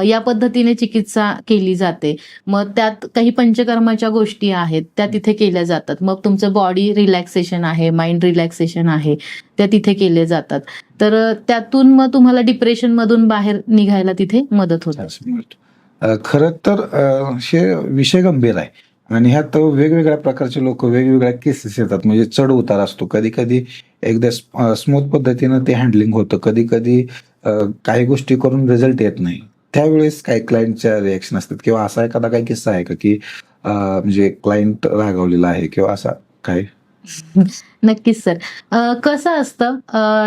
या पद्धतीने चिकित्सा केली जाते. मग त्यात काही पंचकर्माच्या गोष्टी आहेत त्या तिथे केल्या जातात. मग तुमचं बॉडी रिलॅक्सेशन आहे, माइंड रिलॅक्सेशन आहे, त्या तिथे केले जातात. तर त्यातून मग तुम्हाला डिप्रेशन मधून बाहेर निघायला तिथे मदत होते. खरं तर हे विषय गंभीर आहे आणि ह्यात वेगवेगळ्या प्रकारचे लोक वेगवेगळ्या केसेस येतात. म्हणजे चढ उतार असतो. कधी कधी एकदा स्मूथ पद्धतीनं ते हँडलिंग होतं, कधी कधी काही गोष्टी करून रिझल्ट येत नाही. त्यावेळेस काही क्लायंटच्या रिॲक्शन असतात किंवा असा एखादा काही किस्सा आहे का की म्हणजे क्लायंट रागावलेला आहे किंवा असा काय? नक्कीच सर. कसं असतं,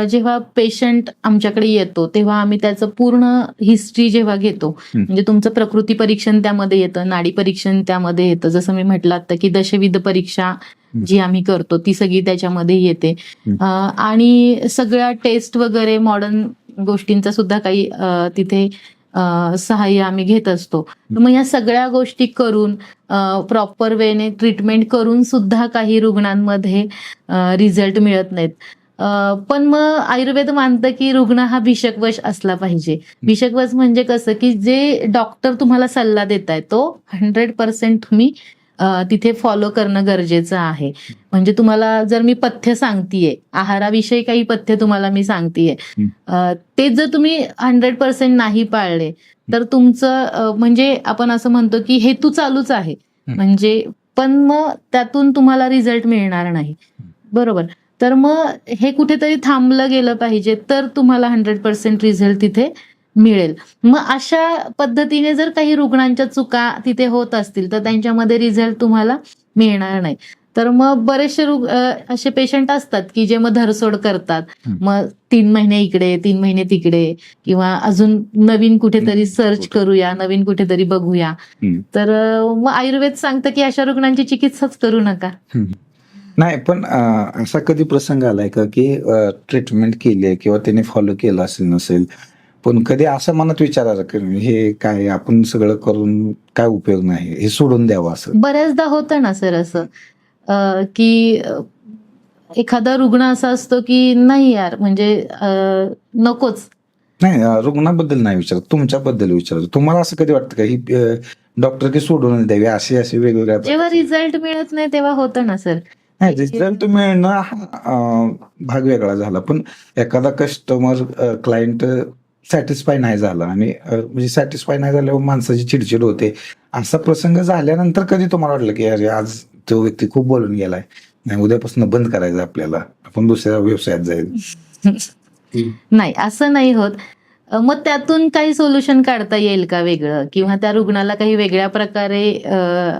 जेव्हा पेशंट आमच्याकडे येतो तेव्हा आम्ही त्याचं पूर्ण हिस्ट्री जेव्हा घेतो, म्हणजे तुमचं प्रकृती परीक्षण त्यामध्ये येतं, नाडी परीक्षण त्यामध्ये येतं. जसं मी म्हटलं आता की दशविध परीक्षा जी आम्ही करतो ती सगळी त्याच्यामध्ये येते. आणि सगळ्या टेस्ट वगैरे मॉडर्न गोष्टींचा सुद्धा काही तिथे सहाय्य आम्ही घेत असतो. मग या सगळ्या गोष्टी करून प्रॉपर वेने ट्रीटमेंट करून सुद्धा काही रुग्णांमध्ये रिझल्ट मिळत नाहीत. पण मग आयुर्वेद मानतं की रुग्ण हा भिषकवश असला पाहिजे. भिषकवश म्हणजे कसं की जे डॉक्टर तुम्हाला सल्ला देताय तो 100% तुम्ही तिथे फॉलो करणं गरजेचं आहे. म्हणजे तुम्हाला जर मी पथ्य सांगतेय, आहाराविषयी काही पथ्य तुम्हाला मी सांगतेय, ते जर तुम्ही 100% नाही पाळले तर तुमचं म्हणजे आपण असं म्हणतो की हेतू चालूच आहे, म्हणजे पण मग त्यातून तुम्हाला रिझल्ट मिळणार नाही. बरोबर. तर मग हे कुठेतरी थांबलं गेलं पाहिजे तर तुम्हाला 100% रिझल्ट तिथे मिळेल. मग अशा पद्धतीने जर काही रुग्णांच्या चुका तिथे होत असतील तर त्यांच्यामध्ये रिझल्ट तुम्हाला मिळणार नाही. तर मग बरेचसे असे पेशंट असतात की जे मग धरसोड करतात. मग 3 महिने इकडे, 3 महिने तिकडे, किंवा अजून नवीन कुठेतरी सर्च करूया, नवीन कुठेतरी बघूया. तर मग आयुर्वेद सांगतं की अशा रुग्णांची चिकित्साच करू नका. नाही, पण असा कधी प्रसंग आलाय का, की ट्रीटमेंट केली आहे किंवा त्याने फॉलो केलं असेल नसेल, पण कधी असं मनात विचार आला की हे काय आपण सगळं करून काय उपयोग नाही, हे सोडून द्यावं असं? बऱ्याचदा होतं ना सर असं, की एखादा रुग्ण असा असतो की नाही यार म्हणजे नकोच. नाही, रुग्णाबद्दल नाही विचारत, तुमच्याबद्दल विचारतो. तुम्हाला असं कधी वाटतं का, ही डॉक्टर की सोडून द्यावी, असे असे वेगवेगळ्या जेव्हा रिझल्ट मिळत नाही तेव्हा होतं ना सर. नाही, रिझल्ट मिळणं हा भाग वेगळा झाला, पण एखादा कस्टमर क्लायंट सॅटिस्फाय नाही झाला आणि म्हणजे सॅटिस्फाय नाही झाल्यावर माणसाची चिडचिड होते. असा प्रसंग झाल्यानंतर कधी तुम्हाला वाटलं की अरे आज तो व्यक्ती खूप बोलून गेलाय, नाही उद्यापासून बंद करायचं आपल्याला, आपण दुसऱ्या व्यवसायात जाईल? नाही असं नाही होत. मग त्यातून काही सोल्युशन काढता येईल का वेगळं, किंवा त्या रुग्णाला काही वेगळ्या प्रकारे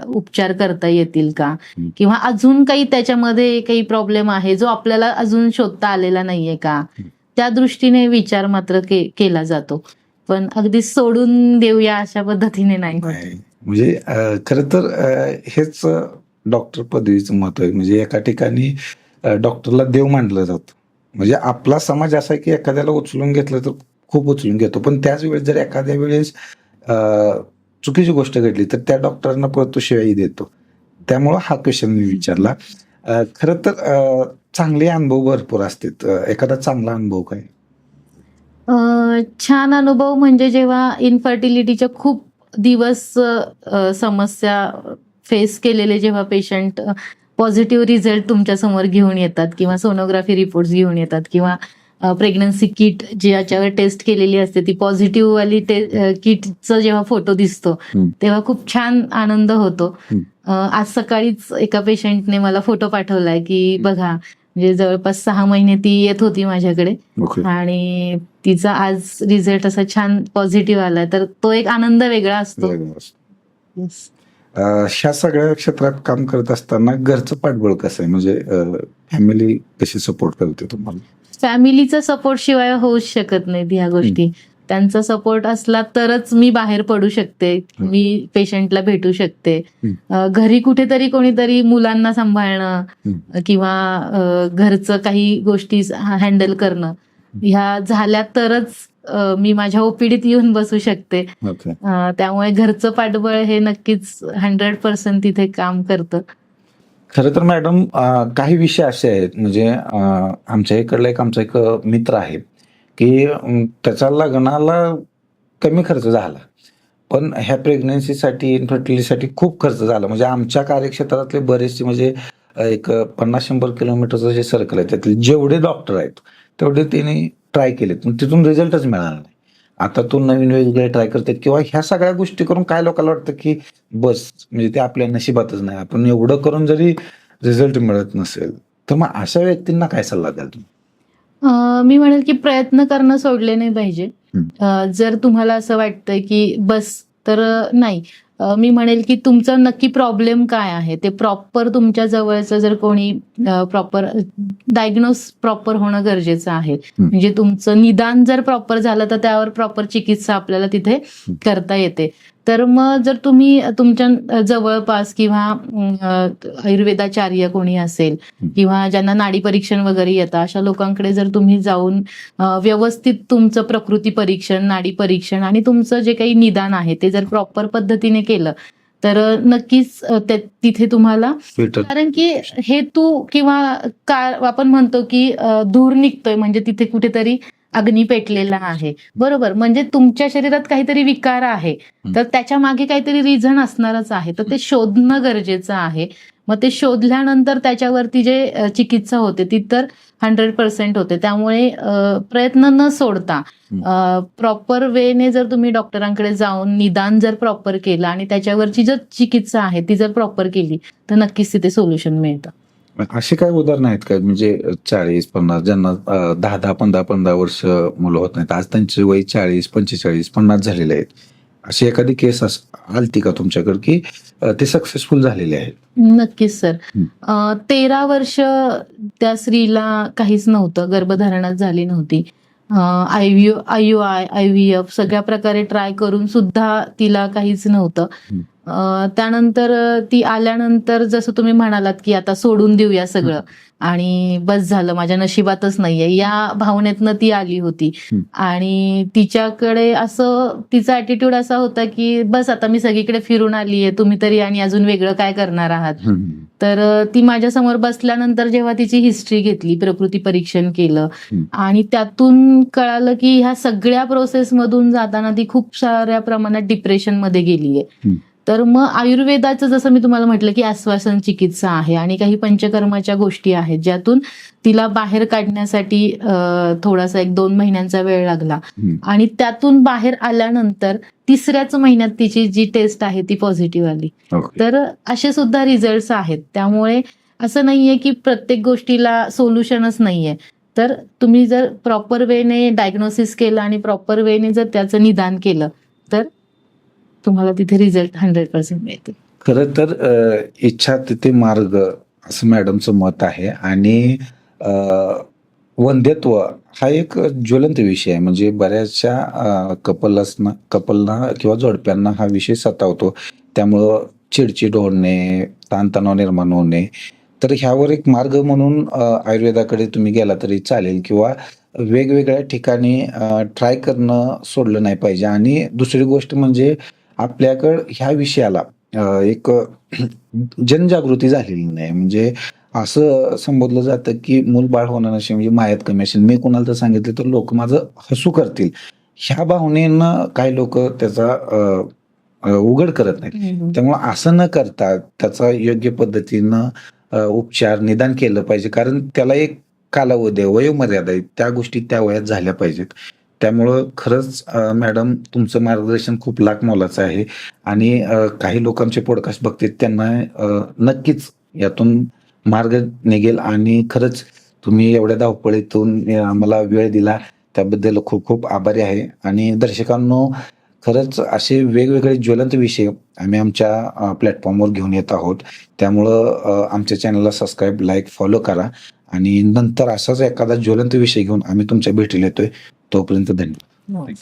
उपचार करता येतील का, किंवा अजून काही त्याच्यामध्ये काही प्रॉब्लेम आहे जो आपल्याला अजून शोधता आलेला नाहीये का, त्या दृष्टीने विचार मात्र केला जातो. पण अगदी सोडून देऊया अशा पद्धतीने नाही होत. नाही, म्हणजे खरं तर हेच डॉक्टर पदवीचं महत्व आहे. म्हणजे एका ठिकाणी डॉक्टरला देव मानलं जातं. म्हणजे आपला समाज असा आहे की एखाद्याला उचलून घेतलं तर खूप उचलून घेतो, पण त्याच वेळेस जर एखाद्या वेळेस चुकीची गोष्ट घडली तर त्या डॉक्टरांना परत तो शिवाई देतो. त्यामुळं हा क्वेश्चन मी विचारला. खरं तर चांगले अनुभव भरपूर असतात. एखादा चांगला अनुभव काय? छान अनुभव म्हणजे जेव्हा इनफर्टिलिटीच्या खूप दिवस समस्या फेस केलेले जेव्हा पेशंट पॉझिटिव्ह रिझल्ट तुमच्या समोर घेऊन येतात, किंवा सोनोग्राफी रिपोर्ट्स घेऊन येतात, किंवा प्रेग्नन्सी किट ज्याच्यावर टेस्ट केलेली असते ती पॉझिटिव्ह वाली किटचा जेव्हा फोटो दिसतो तेव्हा खूप छान आनंद होतो. आज सकाळीच एका पेशंटने मला फोटो पाठवलाय की बघा, म्हणजे जवळपास 6 महिने ती येत होती माझ्याकडे आणि तिचा आज रिझल्ट असा छान पॉझिटिव्ह आला, तर तो एक आनंद वेगळा असतो. Yes. ह्या सगळ्या क्षेत्रात काम करत असताना घरचं पाठबळ कसं आहे? म्हणजे फॅमिली कशी सपोर्ट करते तुम्हाला? फॅमिलीचा सपोर्ट शिवाय होऊच शकत नाहीत ह्या गोष्टी. त्यांचा सपोर्ट असला तरच मी बाहेर पडू शकते, मी पेशंटला भेटू शकते. घरी कुठेतरी कोणीतरी मुलांना सांभाळणं किंवा घरचं काही गोष्टी हँडल करणं ह्या झाल्या तरच मी माझ्या ओपीडीत येऊन बसू शकते. त्यामुळे घरचं पाठबळ हे नक्कीच 100% तिथे काम करतं. खरं तर मॅडम, काही विषय असे आहेत, म्हणजे आमच्या आमचा एक मित्र आहे की त्याच्या लग्नाला कमी खर्च झाला, पण ह्या प्रेग्नन्सीसाठी इन्फर्टिलिटीसाठी खूप खर्च झाला. म्हणजे आमच्या कार्यक्षेत्रातले बरेचसे, म्हणजे एक 50-100 किलोमीटरचं जे सर्कल आहे त्यातले जेवढे डॉक्टर आहेत तेवढे त्यांनी ट्राय केलेत, पण तिथून रिझल्टच मिळाला नाही. आता तो नवीन वेगवेगळे ट्राय करतात, किंवा ह्या सगळ्या गोष्टी करून काय लोकांना वाटतं की बस म्हणजे ते आपल्या नशिबातच नाही, आपण एवढं करून जरी रिझल्ट मिळत नसेल तर मग अशा व्यक्तींना काय सल्ला द्याल तुम्ही? मी म्हणेल की प्रयत्न करणं सोडले नाही पाहिजे. जर तुम्हाला असं वाटतंय की बस तर नाही, मी म्हणेल की तुमचं नक्की प्रॉब्लेम काय आहे ते प्रॉपर तुमच्या जवळचं जर कोणी प्रॉपर डायग्नोस प्रॉपर होणं गरजेचं आहे. म्हणजे तुमचं निदान जर प्रॉपर झालं तर त्यावर प्रॉपर चिकित्सा आपल्याला तिथे करता येते. तर मग जर तुम्ही तुमच्या जवळपास किंवा आयुर्वेदाचार्य कोणी असेल किंवा ज्यांना नाडी परीक्षण वगैरे येतं अशा लोकांकडे जर तुम्ही जाऊन व्यवस्थित तुमचं प्रकृती परीक्षण, नाडी परीक्षण आणि तुमचं जे काही निदान आहे ते जर प्रॉपर पद्धतीने केलं तर नक्कीच तिथे तुम्हाला, कारण की हेतू किंवा आपण म्हणतो की धूर निघतोय म्हणजे तिथे कुठेतरी अग्नी पेटलेला आहे, बरोबर. म्हणजे तुमच्या शरीरात काहीतरी विकार आहे तर त्याच्या मागे काहीतरी रिझन असणारच आहे, तर ते शोधणं गरजेचं आहे. मग ते शोधल्यानंतर त्याच्यावरती जे चिकित्सा होते ती तर 100% होते. त्यामुळे प्रयत्न न सोडता प्रॉपर वेने जर तुम्ही डॉक्टरांकडे जाऊन निदान जर प्रॉपर केलं आणि त्याच्यावरची जर चिकित्सा आहे ती जर प्रॉपर केली तर नक्कीच तिथे सोल्युशन मिळतं. असे काही उदाहरण आहेत का, म्हणजे 40-50 ज्यांना 10-10, 15-15 वर्ष मुलं होत नाहीत, आज त्यांचे वय 40, 45, 50 झालेले आहेत, अशी एखादी केस आलती का तुमच्याकडे की ते सक्सेसफुल झालेले आहेत? नक्कीच सर. 13 वर्ष त्या स्त्रीला काहीच नव्हतं, गर्भधारणा झाली नव्हती. IUI, IVF सगळ्या प्रकारे ट्राय करून सुद्धा तिला काहीच नव्हतं. त्यानंतर ती आल्यानंतर जसं तुम्ही म्हणालात की आता सोडून देऊया सगळं आणि बस झालं, माझ्या नशिबातच नाहीये, या भावनेतनं ती आली होती. आणि तिच्याकडे असं तिचा ऍटिट्यूड असा होता की बस आता मी सगळीकडे फिरून आलीये, तुम्ही तरी आणि अजून वेगळं काय करणार आहात. तर ती माझ्यासमोर बसल्यानंतर जेव्हा तिची हिस्ट्री घेतली, प्रकृती परीक्षण केलं आणि त्यातून कळालं की ह्या सगळ्या प्रोसेसमधून जाताना ती खूप साऱ्या प्रमाणात डिप्रेशनमध्ये गेलीये. तर मग आयुर्वेदाचं जसं मी तुम्हाला म्हटलं की आश्वासन चिकित्सा आहे आणि काही पंचकर्माच्या गोष्टी आहेत ज्यातून तिला बाहेर काढण्यासाठी थोडासा 1-2 महिन्यांचा वेळ लागला आणि त्यातून बाहेर आल्यानंतर 3ऱ्याच महिन्यात तिची जी टेस्ट आहे ती पॉझिटिव्ह आली. तर असे सुद्धा रिझल्ट्स आहेत. त्यामुळे असं नाहीये की प्रत्येक गोष्टीला सोल्युशनच नाहीये. तर तुम्ही जर प्रॉपर वेने डायग्नोसिस केलं आणि प्रॉपर वेने जर त्याचं निदान केलं तर तुम्हाला तिथे रिझल्ट 100% मिळतील. खरं तर इच्छा तिथे मार्ग असं मॅडमचं मत आहे. आणि वंध्यत्व हा एक ज्वलंत विषय आहे. म्हणजे बऱ्याचशा कपलना किंवा जोडप्यांना हा विषय सतावतो. त्यामुळं चिडचिड होणे, ताणतणाव निर्माण होणे. तर ह्यावर एक मार्ग म्हणून आयुर्वेदाकडे तुम्ही गेला तरी चालेल किंवा वेगवेगळ्या ठिकाणी ट्राय करणं सोडलं नाही पाहिजे. आणि दुसरी गोष्ट म्हणजे आपल्याकडं ह्या विषयाला एक जनजागृती झालेली नाही. म्हणजे असं संबोधलं जातं की मूलबाळ होणार नसेल म्हणजे मायात कमी असेल. मी कोणाला तर सांगितलं तर लोक माझं हसू करतील, ह्या भावनेनं काही लोक त्याचा उघड करत नाहीत. त्यामुळे असं न करता त्याचा योग्य पद्धतीनं उपचार निदान केलं पाहिजे. कारण त्याला एक कालावधी आहे, वयोमर्यादा आहे. त्या गोष्टी त्या वयात झाल्या पाहिजेत. त्यामुळं खरंच मॅडम तुमचं मार्गदर्शन खूप लाख मोलाचं आहे. आणि काही लोकांचे पॉडकास्ट बघतील त्यांना नक्कीच यातून मार्ग निघेल. आणि खरंच तुम्ही एवढ्या धावपळीतून मला वेळ दिला त्याबद्दल खूप खूप आभारी आहे. आणि दर्शकांनो, खरंच असे वेगवेगळे ज्वलंत विषय आम्ही आमच्या प्लॅटफॉर्मवर घेऊन येत आहोत. त्यामुळं आमच्या चॅनलला सबस्क्राईब, लाईक, फॉलो करा. आणि नंतर असाच एखादा ज्वलंत विषय घेऊन आम्ही तुमच्या भेटीला येतोय. तोपर्यंत धन्यवाद.